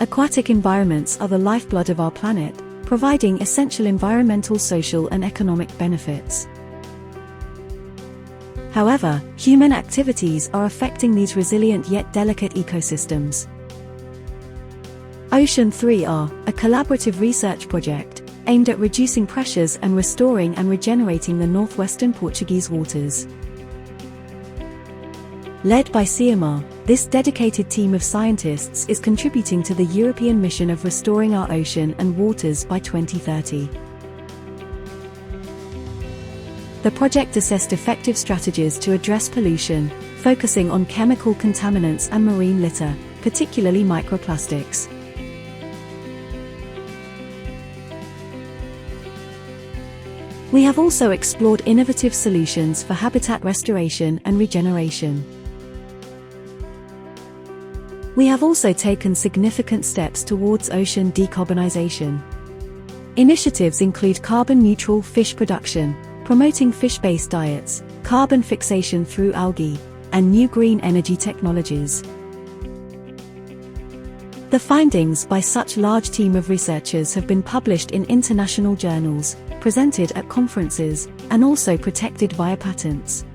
Aquatic environments are the lifeblood of our planet, providing essential environmental, social, and economic benefits. However, human activities are affecting these resilient yet delicate ecosystems. OCEAN3R, a collaborative research project, aimed at reducing pressures and restoring and regenerating the northwestern Portuguese waters. Led by Ciimar, this dedicated team of scientists is contributing to the European mission of restoring our ocean and waters by 2030. The project assessed effective strategies to address pollution, focusing on chemical contaminants and marine litter, particularly microplastics. We have also explored innovative solutions for habitat restoration and regeneration. We have also taken significant steps towards ocean decarbonization. Initiatives include carbon-neutral fish production, promoting fish-based diets, carbon fixation through algae, and new green energy technologies. The findings by such a large team of researchers have been published in international journals, presented at conferences, and also protected via patents.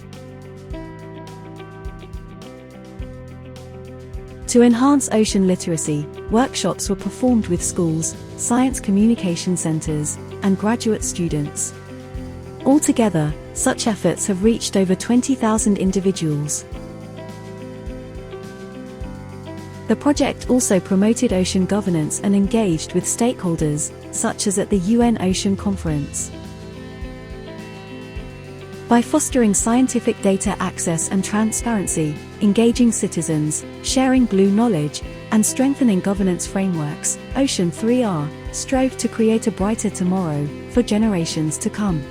To enhance ocean literacy, workshops were performed with schools, science communication centers, and graduate students. Altogether, such efforts have reached over 20,000 individuals. The project also promoted ocean governance and engaged with stakeholders, such as at the UN Ocean Conference. By fostering scientific data access and transparency, engaging citizens, sharing blue knowledge, and strengthening governance frameworks, OCEAN3R strove to create a brighter tomorrow for generations to come.